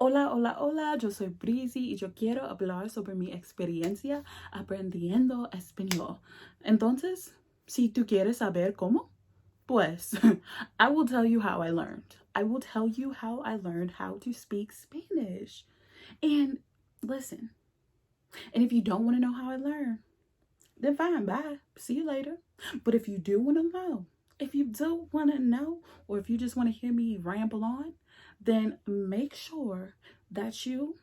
Hola, hola, hola, yo soy Breezy y yo quiero hablar sobre mi experiencia aprendiendo español. Entonces, si tú quieres saber cómo, pues I will tell you how I learned. I will tell you how I learned how to speak Spanish. And listen, and if you don't want to know how I learned, then fine, bye. See you later. But if you do want to know, or if you just want to hear me ramble on, then make sure that you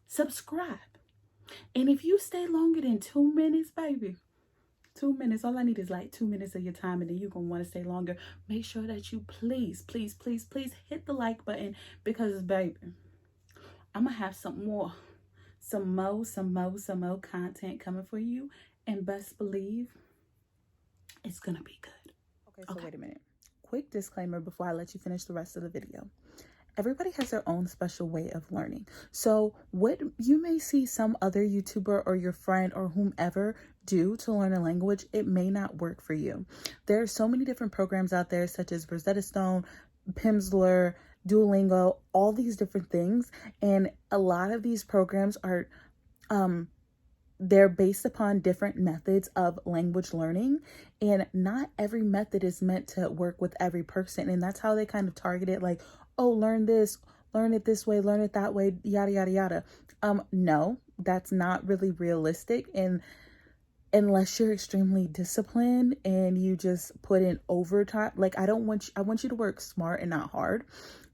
subscribe. And if you stay longer than 2 minutes, baby, 2 minutes, all I need is like 2 minutes of your time, and then you're going to want to stay longer. Make sure that you please, please, please, please hit the like button because, baby, I'm going to have some more content coming for you. And best believe it's going to be good. Okay, so wait a minute. Quick disclaimer before I let you finish the rest of the video. Everybody has their own special way of learning. So what you may see some other YouTuber or your friend or whomever do to learn a language, it may not work for you. There are so many different programs out there such as Rosetta Stone, Pimsleur, Duolingo, all these different things. And a lot of these programs are they're based upon different methods of language learning, and not every method is meant to work with every person. And that's how they kind of target it, like, oh, learn this, learn it this way, learn it that way, yada yada yada. No, that's not really realistic. And unless you're extremely disciplined and you just put in overtime, like, I want you to work smart and not hard,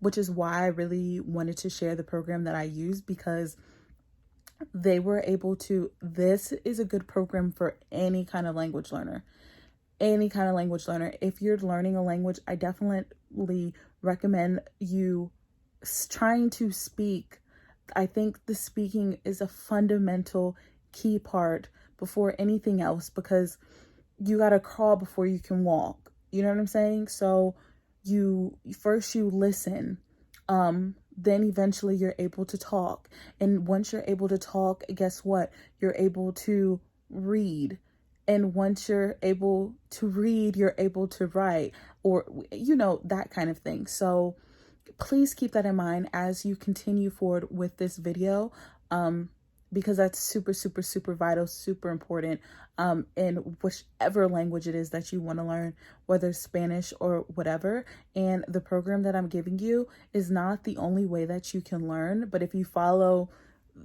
which is why I really wanted to share the program that I use, because they were able to, this is a good program for any kind of language learner. If you're learning a language, I definitely recommend you trying to speak. I think the speaking is a fundamental key part before anything else, because you got to crawl before you can walk. You know what I'm saying? So you listen, then eventually you're able to talk. And once you're able to talk, guess what? You're able to read. And once you're able to read, you're able to write, or, that kind of thing. So please keep that in mind as you continue forward with this video, because that's super, super, super vital, super important, in whichever language it is that you want to learn, whether Spanish or whatever. And the program that I'm giving you is not the only way that you can learn, but if you follow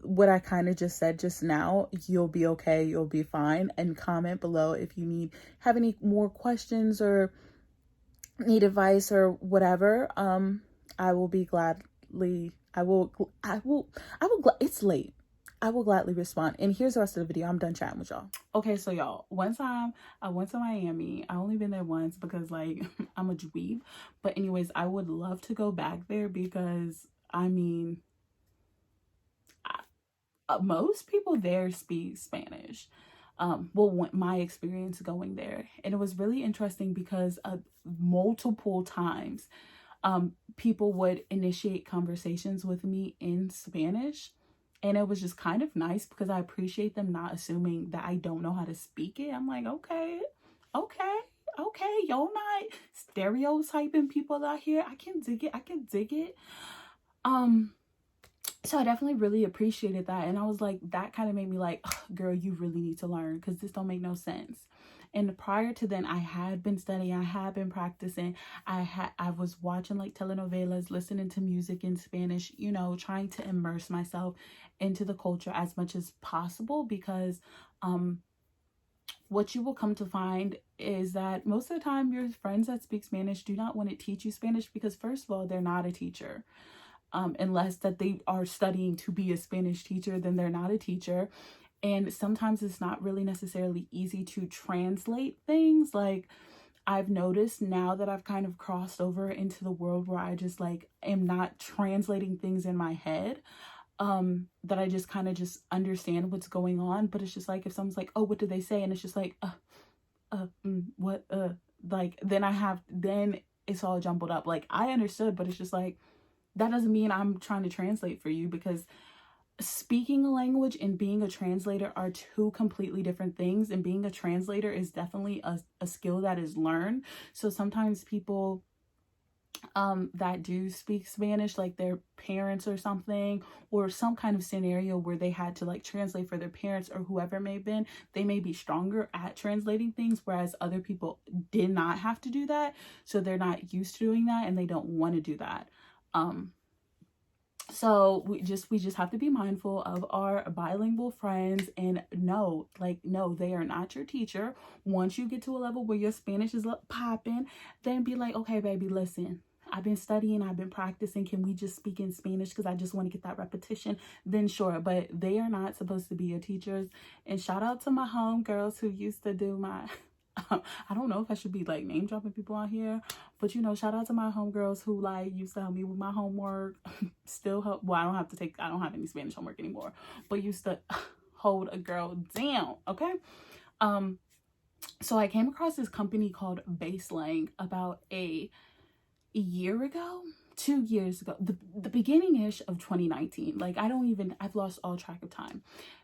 what I kind of just said just now, you'll be okay, you'll be fine. And comment below if you have any more questions or need advice or whatever. It's late. I will gladly respond. And here's the rest of the video. I'm done chatting with y'all. Okay, so y'all, one time I went to Miami. I only been there once because, like, I'm a dweeb. But anyways, I would love to go back there because, I mean, most people there speak Spanish. My experience going there, and it was really interesting because multiple times people would initiate conversations with me in Spanish, and it was just kind of nice because I appreciate them not assuming that I don't know how to speak it. I'm like, okay, y'all not stereotyping people out here. I can dig it. So I definitely really appreciated that. And I was like, that kind of made me like, girl, you really need to learn because this don't make no sense. And prior to then, I had been studying, I had been practicing. I was watching like telenovelas, listening to music in Spanish, trying to immerse myself into the culture as much as possible, because what you will come to find is that most of the time your friends that speak Spanish do not want to teach you Spanish because, first of all, they're not a teacher. Unless that they are studying to be a Spanish teacher, then they're not a teacher. And sometimes it's not really necessarily easy to translate things. Like, I've noticed now that I've kind of crossed over into the world where I just like am not translating things in my head, that I just kind of just understand what's going on. But it's just like, if someone's like, oh, what did they say? And it's just like, what, like, then it's all jumbled up. Like, I understood, but it's just like, that doesn't mean I'm trying to translate for you, because speaking a language and being a translator are two completely different things. And being a translator is definitely a skill that is learned. So sometimes people that do speak Spanish, like their parents or something, or some kind of scenario where they had to like translate for their parents or whoever it may have been, they may be stronger at translating things, whereas other people did not have to do that. So they're not used to doing that and they don't want to do that. So we just have to be mindful of our bilingual friends, and no, they are not your teacher. Once you get to a level where your Spanish is popping, then be like, okay, baby, listen, I've been studying, I've been practicing. Can we just speak in Spanish because I just want to get that repetition? Then sure, but they are not supposed to be your teachers. And shout out to my homegirls who used to do my I don't know if I should be like name dropping people out here, but you know, shout out to my homegirls who like used to help me with my homework. Still help. Well, I don't have any Spanish homework anymore, but used to hold a girl down. Okay. So I came across this company called Baselang about a year ago, 2 years ago, the beginning-ish of 2019. Like I've lost all track of time.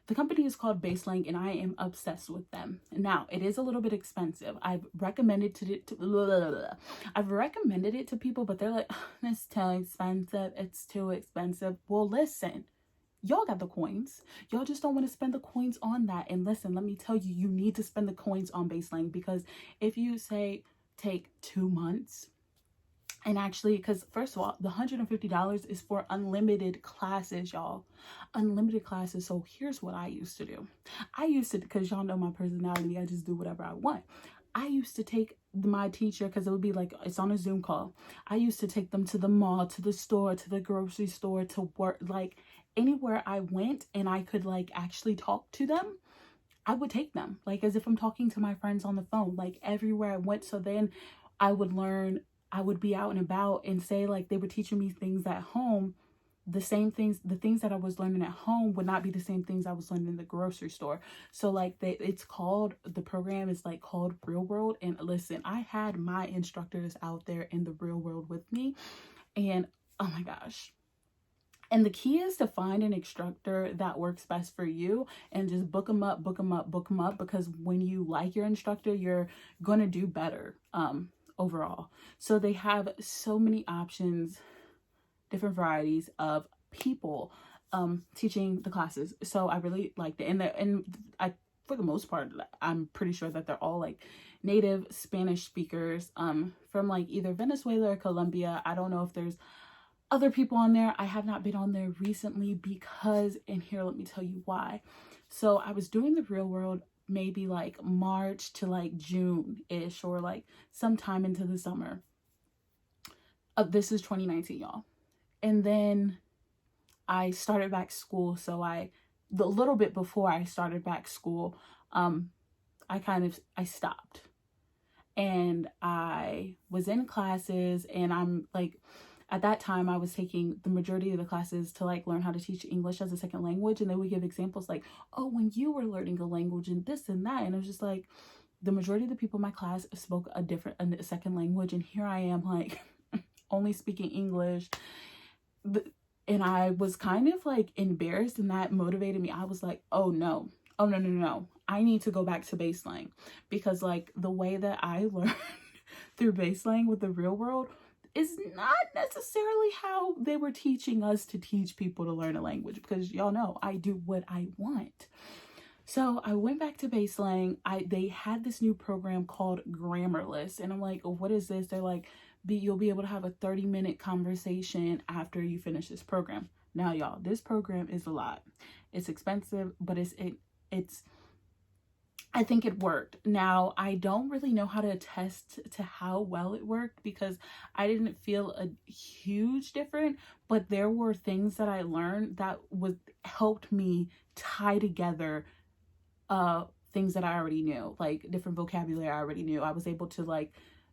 The company is called Baselang and I am obsessed with them. Now, it is a little bit expensive. I've recommended it to people, but they're like, it's too expensive. It's too expensive. Well, listen, y'all got the coins. Y'all just don't want to spend the coins on that. And listen, let me tell you, you need to spend the coins on Baselang, because if you say take 2 months, and actually, because first of all, the $150 is for unlimited classes, y'all. Unlimited classes. So here's what I used to do. Because y'all know my personality, I just do whatever I want. I used to take my teacher, because it would be like, it's on a Zoom call. I used to take them to the mall, to the store, to the grocery store, to work, like anywhere I went and I could like actually talk to them. I would take them like as if I'm talking to my friends on the phone, like everywhere I went. So then I would learn. I would be out and about, and say like they were teaching me things at home. The things that I was learning at home would not be the same things I was learning in the grocery store. So like the program is like called Real World. And listen, I had my instructors out there in the real world with me, and oh my gosh. And the key is to find an instructor that works best for you and just book them up, because when you like your instructor, you're going to do better overall. So they have so many options, different varieties of people teaching the classes. So I really liked it. And I, for the most part, I'm pretty sure that they're all like native Spanish speakers from like either Venezuela or Colombia. I don't know if there's other people on there. I have not been on there recently because, and here, let me tell you why. So I was doing the Real World maybe like March to like June-ish, or like sometime into the summer. This is 2019, y'all. And then I started back school. So the little bit before I started back school, I stopped. And I was in classes, and I'm like, at that time, I was taking the majority of the classes to like learn how to teach English as a second language. And they would give examples like, oh, when you were learning a language and this and that. And it was just like, the majority of the people in my class spoke a second language. And here I am like only speaking English. And I was kind of like embarrassed, and that motivated me. I was like, oh no. I need to go back to Baselang, because like the way that I learned through Baselang with the Real World is not necessarily how they were teaching us to teach people to learn a language, because y'all know I do what I want. So I went back to Baselang. They had this new program called Grammarless, and I'm like, oh, what is this? They're like, you'll be able to have a 30-minute conversation after you finish this program. Now, y'all, this program is a lot. It's expensive, but I think it worked. Now, I don't really know how to attest to how well it worked, because I didn't feel a huge difference, but there were things that I learned that helped me tie together things that I already knew, like different vocabulary I already knew. I was able to like,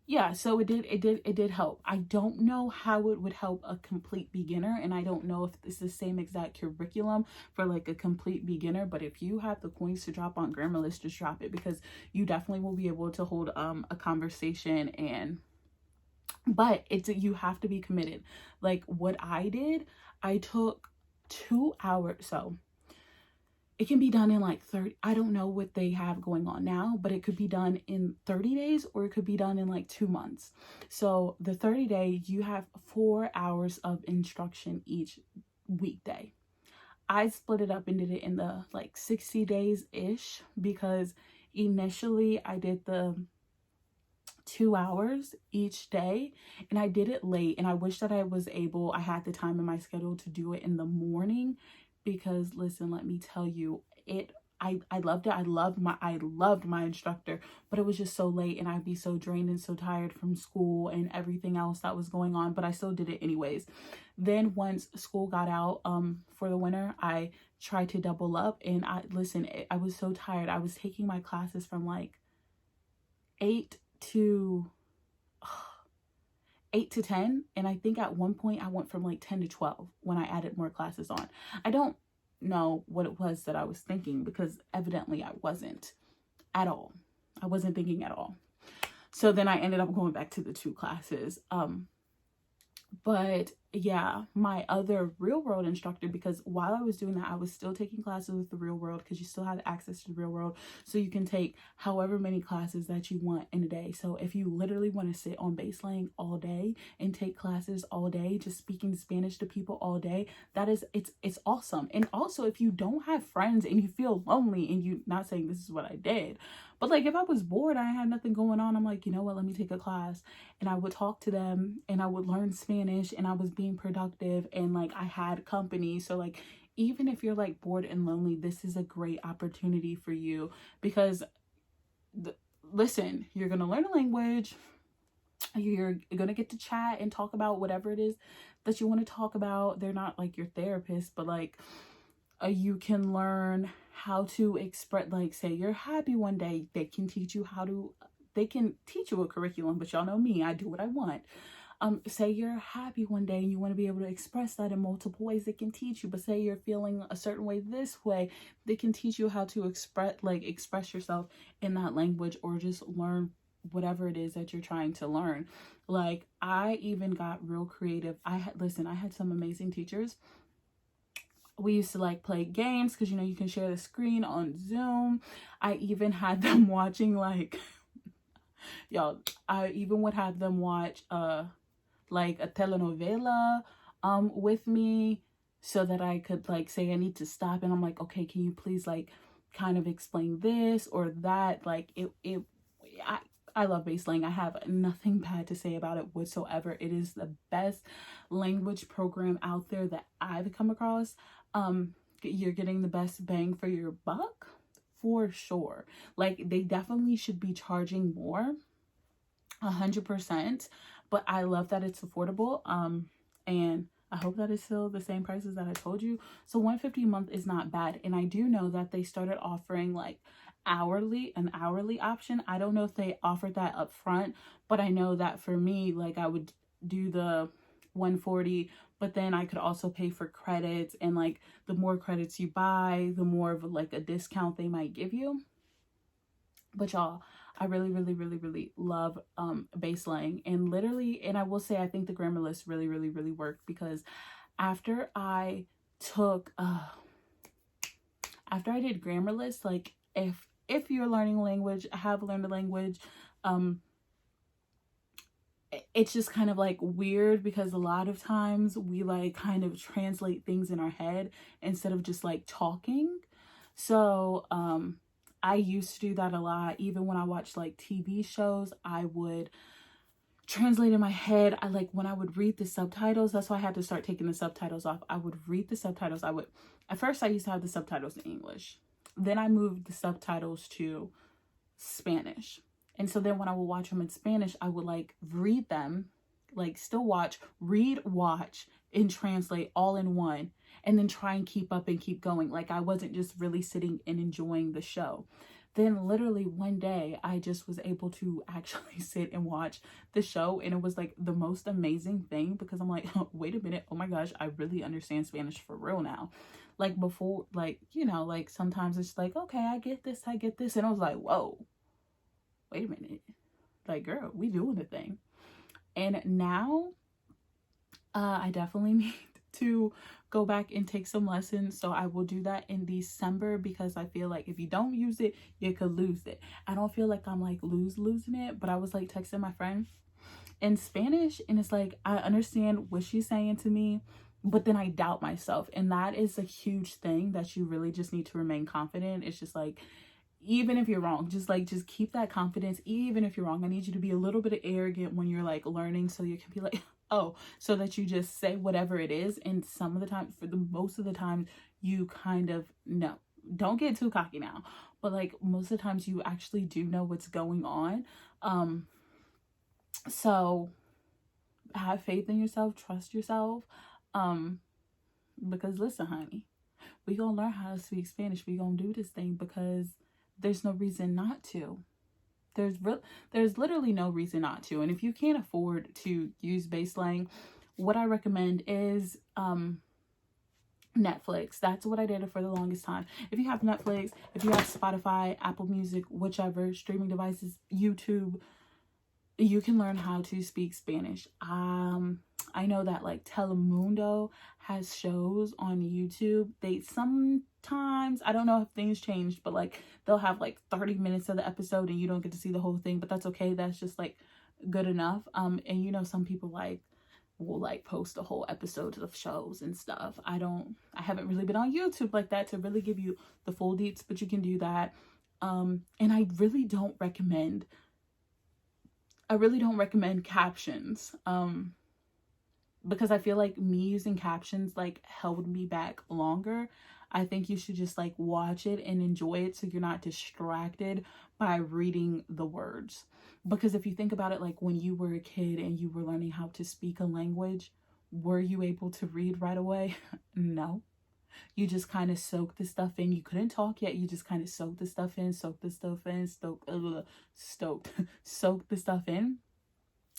yeah, so it did help. I don't know how it would help a complete beginner, and I don't know if it's the same exact curriculum for like a complete beginner, but if you have the coins to drop on Grammarless, just drop it, because you definitely will be able to hold a conversation. But you have to be committed. Like what I did, I took 2 hours. So it can be done in like 30, I don't know what they have going on now, but it could be done in 30 days or it could be done in like 2 months. So the 30-day, you have 4 hours of instruction each weekday. I split it up and did it in the like 60 days ish, because initially I did the 2 hours each day and I did it late, and I wish that I had the time in my schedule to do it in the morning, because listen, let me tell you, I loved it. I loved my instructor, but it was just so late and I'd be so drained and so tired from school and everything else that was going on, but I still did it anyways. Then once school got out for the winter, I tried to double up, and I was so tired. I was taking my classes from like 8 to 10, and I think at one point I went from like 10 to 12 when I added more classes on. I don't know what it was that I was thinking, because evidently I wasn't at all. I wasn't thinking at all. So then I ended up going back to the 2 classes. But yeah, my other real world instructor, because while I was doing that, I was still taking classes with the real world, because you still have access to the real world. So you can take however many classes that you want in a day. So if you literally want to sit on Baselang all day and take classes all day, just speaking Spanish to people all day, it's awesome. And also, if you don't have friends and you feel lonely, and you, not saying this is what I did, but like if I was bored, I had nothing going on, I'm like, you know what, let me take a class. And I would talk to them and I would learn Spanish, and I was being productive, and like I had company. So like, even if you're like bored and lonely, this is a great opportunity for you, because listen, you're going to learn a language. You're going to get to chat and talk about whatever it is that you want to talk about. They're not like your therapist, but like, you can learn how to express, like say you're happy one day, they can teach you a curriculum, but y'all know me, I do what I want. Say you're happy one day and you want to be able to express that in multiple ways, they can teach you. But say you're feeling a certain way this way, they can teach you how to express yourself in that language, or just learn whatever it is that you're trying to learn. Like, I even got real creative. I had some amazing teachers. We used to like play games, because you know you can share the screen on Zoom. I even had them watching like y'all, I even would have them watch like a telenovela with me, so that I could like say I need to stop, and I'm like, okay, can you please like kind of explain this or that? Like I love Baselang. I have nothing bad to say about it whatsoever. It is the best language program out there that I've come across. You're getting the best bang for your buck for sure. Like, they definitely should be charging more, 100%. But I love that it's affordable. And I hope that it's still the same prices that I told you. So $150 a month is not bad. And I do know that they started offering like an hourly option. I don't know if they offered that up front, but I know that for me, like, I would do the 140, but then I could also pay for credits, and like the more credits you buy, the more of like a discount they might give you. But y'all, I really, really, really, really love Baselang. And literally, and I will say, I think the grammar list really, really, really worked, because after I did grammar list, like if you're learning a language, have learned a language, it's just kind of like weird, because a lot of times we like kind of translate things in our head instead of just like talking. So I used to do that a lot. Even when I watched like TV shows, I would translate in my head. When I would read the subtitles, that's why I had to start taking the subtitles off. I would read the subtitles. At first I used to have the subtitles in English. Then I moved the subtitles to Spanish. And so then when I would watch them in Spanish, I would like read them, like still watch, read, watch, and translate all in one, and then try and keep up and keep going. Like, I wasn't just really sitting and enjoying the show. Then literally one day I just was able to actually sit and watch the show, and it was like the most amazing thing, because I'm like, oh, wait a minute, oh my gosh, I really understand Spanish for real now. Like before, like, you know, like sometimes it's like, okay, I get this, and I was like, whoa, wait a minute, like, girl, we doing the thing. And now I definitely need to go back and take some lessons. So I will do that in December, because I feel like if you don't use it, you could lose it. I don't feel like I'm like losing it, but I was like texting my friend in Spanish, and it's like I understand what she's saying to me, but then I doubt myself. And that is a huge thing that you really just need to remain confident. It's just like, even if you're wrong, just keep that confidence. Even if you're wrong, I need you to be a little bit arrogant when you're like learning, so you can be like, oh, so that you just say whatever it is. And some of the time, for the most of the time, you kind of know. Don't get too cocky now, but like most of the times you actually do know what's going on. So have faith in yourself, trust yourself. Because listen, honey, we gonna learn how to speak Spanish. We gonna do this thing because there's no reason not to. There's literally no reason not to. And if you can't afford to use Baselang, what I recommend is Netflix. That's what I did for the longest time. If you have Netflix, if you have Spotify, Apple Music, whichever streaming devices, YouTube, you can learn how to speak Spanish. I know that like Telemundo has shows on YouTube. They sometimes, I don't know if things changed, but like they'll have like 30 minutes of the episode and you don't get to see the whole thing, but that's okay. That's just like good enough. And you know, some people like will like post a whole episode of shows and stuff. I haven't really been on YouTube like that to really give you the full deets, but you can do that. And I really don't recommend captions, because I feel like me using captions like held me back longer. I think you should just like watch it and enjoy it, so you're not distracted by reading the words. Because if you think about it, like when you were a kid and you were learning how to speak a language, were you able to read right away? No. You just kind of soak the stuff in. You couldn't talk yet. You just kind of soak the stuff in, soak the stuff in.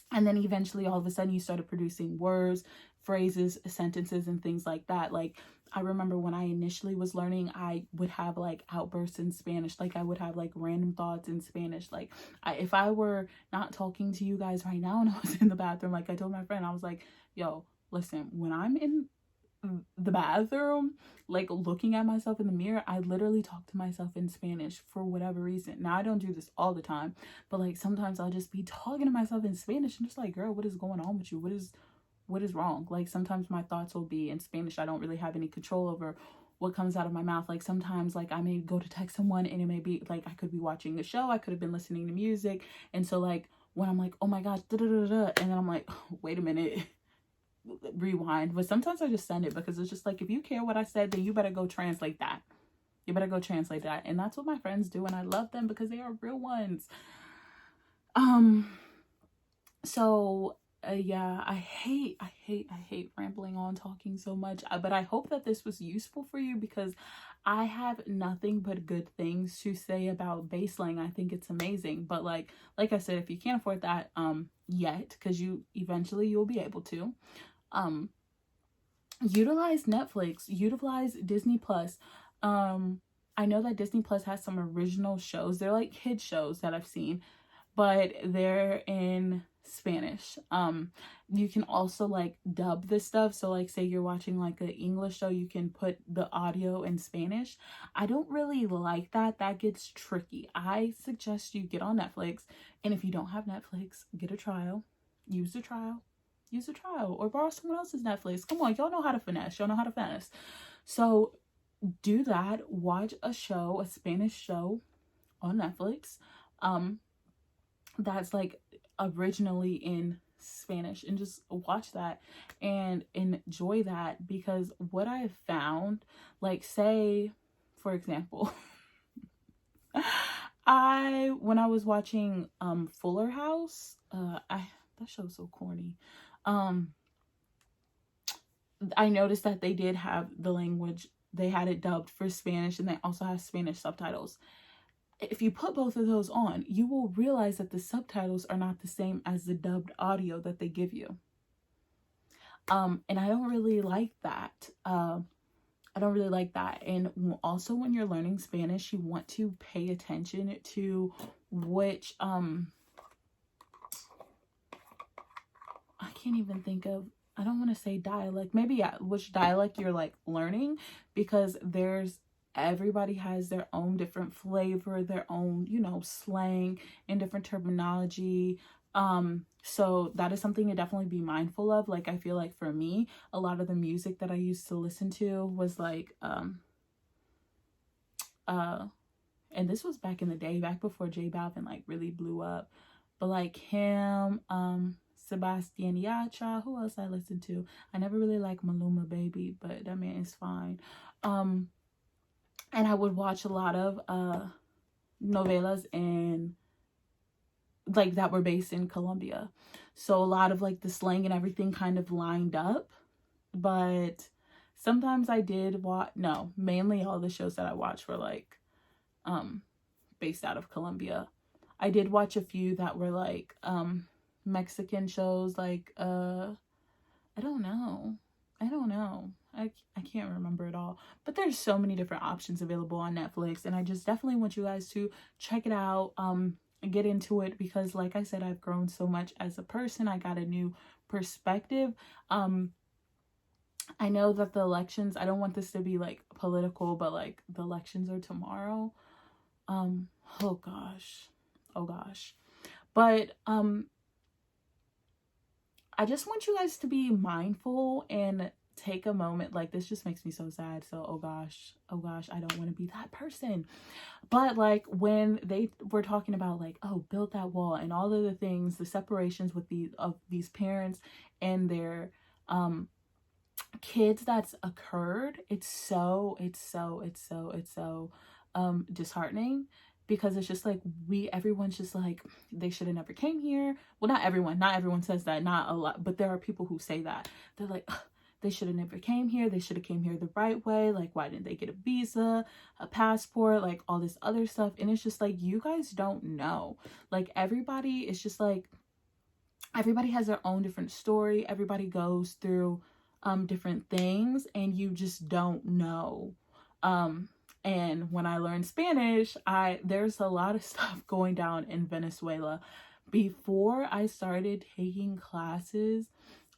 And then eventually, all of a sudden, you started producing words, phrases, sentences, and things like that. Like, I remember when I initially was learning, I would have like outbursts in Spanish. Like, I would have like random thoughts in Spanish. Like, if I were not talking to you guys right now and I was in the bathroom, like I told my friend, I was like, yo, listen, when I'm in the bathroom, like looking at myself in the mirror, I literally talk to myself in Spanish for whatever reason. Now I don't do this all the time, but like sometimes I'll just be talking to myself in Spanish and just like, girl, what is going on with you? What is wrong? Like sometimes my thoughts will be in Spanish. I don't really have any control over what comes out of my mouth. Like sometimes like I may go to text someone and it may be like I could be watching a show, I could have been listening to music, and so like when I'm like, oh my gosh, da da da da, and then I'm like, wait a minute, rewind. But sometimes I just send it, because it's just like, if you care what I said, then you better go translate that. And that's what my friends do, and I love them because they are real ones. Yeah, I hate rambling on, talking so much, but I hope that this was useful for you, because I have nothing but good things to say about Baselang. I think it's amazing. But like I said, if you can't afford that yet, because you'll be able to, utilize Netflix, utilize Disney Plus. I know that Disney Plus has some original shows. They're like kid shows that I've seen, but they're in Spanish. You can also like dub this stuff. So like say you're watching like an English show, you can put the audio in Spanish. I don't really like that. That gets tricky. I suggest you get on Netflix, and if you don't have Netflix, get a trial. Use a trial, or borrow someone else's Netflix. Come on, y'all know how to finesse. So do that. Watch a Spanish show on Netflix that's like originally in Spanish, and just watch that and enjoy that. Because what I have found, like say for example, when I was watching Fuller House, that show's so corny. I noticed that they did have the language, they had it dubbed for Spanish, and they also have Spanish subtitles. If you put both of those on, you will realize that the subtitles are not the same as the dubbed audio that they give you. And I don't really like that. And also, when you're learning Spanish, you want to pay attention to which, I can't even think of I don't want to say dialect, maybe, yeah, which dialect you're like learning, because everybody has their own different flavor, their own, you know, slang and different terminology. So that is something to definitely be mindful of. Like, I feel like for me, a lot of the music that I used to listen to was like, and this was back in the day, back before J Balvin like really blew up. But like him, Sebastian Yatra, who else I listened to? I never really liked Maluma Baby, but that man is fine. And I would watch a lot of novelas and like that were based in Colombia. So a lot of like the slang and everything kind of lined up. But sometimes I did watch, no, mainly all the shows that I watched were like based out of Colombia. I did watch a few that were like Mexican shows, like I don't know. I can't remember it all. But there's so many different options available on Netflix, and I just definitely want you guys to check it out, get into it, because like I said, I've grown so much as a person. I got a new perspective. I know that the elections, I don't want this to be like political, but like the elections are tomorrow. Oh gosh. But I just want you guys to be mindful and take a moment. Like, this just makes me so sad. So oh gosh, I don't want to be that person. But like when they were talking about like, oh, build that wall and all of the things, the separations with these parents and their kids that's occurred, it's so disheartening, because it's just like everyone's just like, they should have never came here. Well, not everyone says that, not a lot, but there are people who say that. They're like, they should have never came here, they should have came here the right way, like why didn't they get a visa, a passport, like all this other stuff. And it's just like, you guys don't know. Like, everybody is just like, everybody has their own different story, everybody goes through different things, and you just don't know. And when I learned Spanish, there's a lot of stuff going down in Venezuela. Before I started taking classes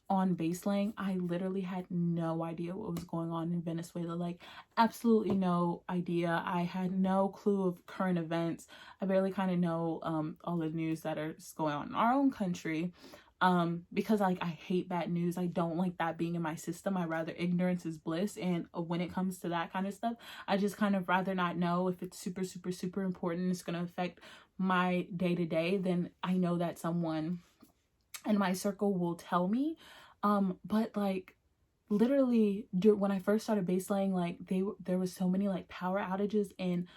on Baselang, I literally had no idea what was going on in Venezuela. Like, absolutely no idea. I had no clue of current events. I barely kind of know all the news that are going on in our own country. Because like, I hate bad news. I don't like that being in my system. I rather ignorance is bliss. And when it comes to that kind of stuff, I just kind of rather not know. If it's super important, it's going to affect my day to day, then I know that someone in my circle will tell me. But like, literally when I first started Baselang, like there was so many like power outages in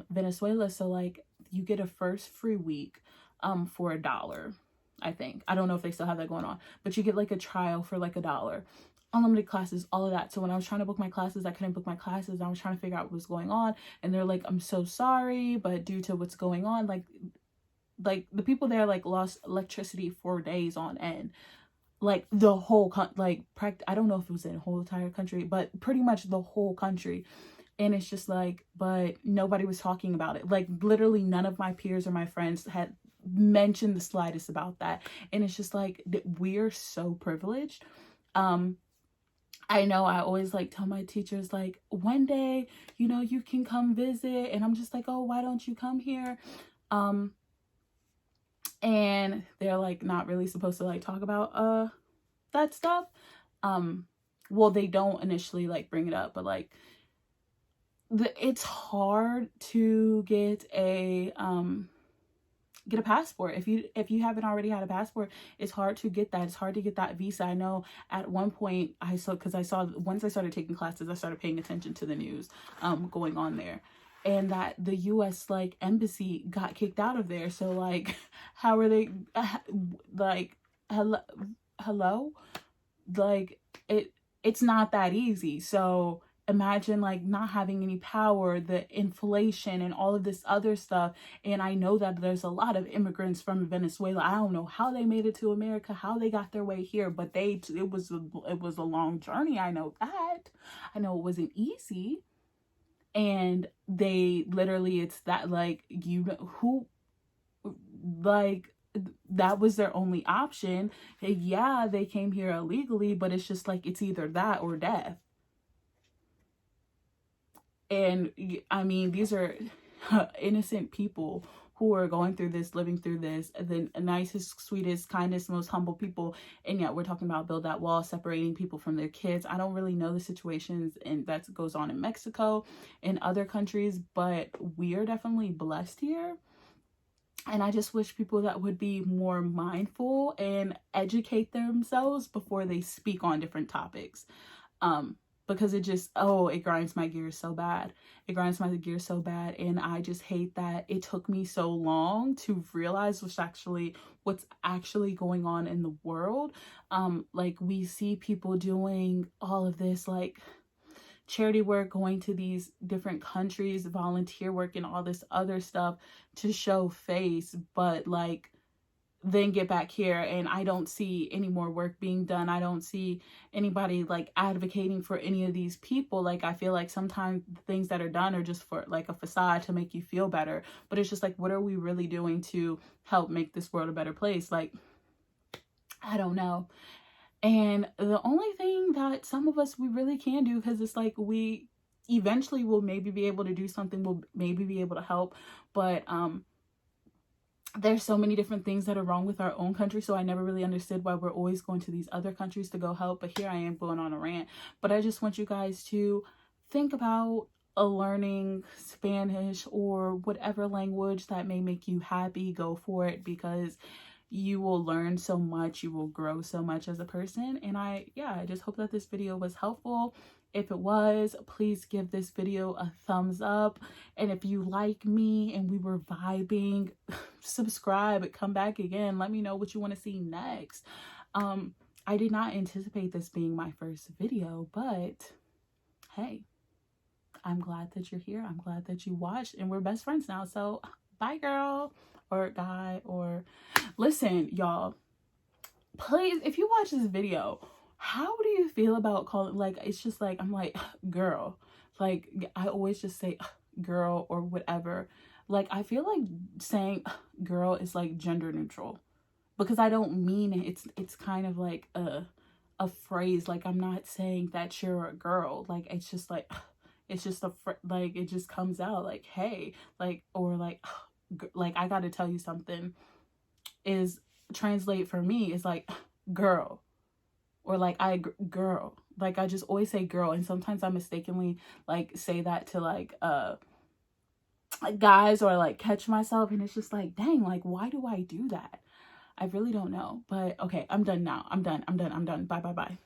Venezuela. So like, you get a first free week for $1. I think, I don't know if they still have that going on, but you get like a trial for like $1, unlimited classes, all of that. So when I was trying to book my classes, I couldn't book my classes. I was trying to figure out what was going on, and they're like, I'm so sorry, but due to what's going on, like the people there like lost electricity for days on end. Like the whole I don't know if it was in the whole entire country, but pretty much the whole country. And it's just like, but nobody was talking about it. Like, literally none of my peers or my friends had mentioned the slightest about that. And it's just like, we're so privileged. I know I always like tell my teachers, like, one day, you know, you can come visit. And I'm just like, oh, why don't you come here? And they're like not really supposed to like talk about that stuff. Well, they don't initially like bring it up, but like it's hard to get a passport. If you haven't already had a passport, it's hard to get that. It's hard to get that visa. I know at one point once I started taking classes, I started paying attention to the news going on there, and that the US like embassy got kicked out of there. So like, how are they like, hello, like it's not that easy. So imagine like not having any power, the inflation and all of this other stuff. And I know that there's a lot of immigrants from Venezuela. I don't know how they made it to America, how they got their way here, but it was a long journey. I know that. I know it wasn't easy. And they literally, it's that like, you know, who, like, that was their only option. Yeah, they came here illegally, but it's just like, it's either that or death. And I mean, these are innocent people who are going through this, living through this, the nicest, sweetest, kindest, most humble people. And yet we're talking about build that wall, separating people from their kids. I don't really know the situations and that goes on in Mexico and other countries, but we are definitely blessed here. And I just wish people that would be more mindful and educate themselves before they speak on different topics. Because it just, it grinds my gears so bad. It grinds my gears so bad. And I just hate that it took me so long to realize what's actually going on in the world. Like, we see people doing all of this, like, charity work, going to these different countries, volunteer work, and all this other stuff to show face, but like, then get back here and I don't see any more work being done. I don't see anybody like advocating for any of these people. Like, I feel like sometimes the things that are done are just for like a facade to make you feel better, but it's just like, what are we really doing to help make this world a better place? Like, I don't know. And the only thing that some of us, we really can do, because it's like, we eventually will maybe be able to do something, we'll maybe be able to help, but there's so many different things that are wrong with our own country. So I never really understood why we're always going to these other countries to go help. But here I am going on a rant. But I just want you guys to think about learning Spanish or whatever language that may make you happy. Go for it, because you will learn so much. You will grow so much as a person. And I just hope that this video was helpful. If it was, please give this video a thumbs up. And if you like me and we were vibing, subscribe, come back again. Let me know what you want to see next. I did not anticipate this being my first video, but hey, I'm glad that you're here. I'm glad that you watched, and we're best friends now. So bye, girl or guy. Or listen, y'all, please, if you watch this video, how do you feel about calling, like, it's just like, I'm like, girl, like, I always just say girl or whatever. Like, I feel like saying girl is like gender neutral, because I don't mean it. It's kind of like a phrase. Like, I'm not saying that you're a girl. Like, it's just like, it's just like, it just comes out like, hey, like, or like I gotta tell you something is translate for me is like girl, or like girl. Like, I just always say girl, and sometimes I mistakenly like say that to like guys, or like catch myself, and it's just like, dang, like, why do I do that? I really don't know. But okay, I'm done now. I'm done. Bye.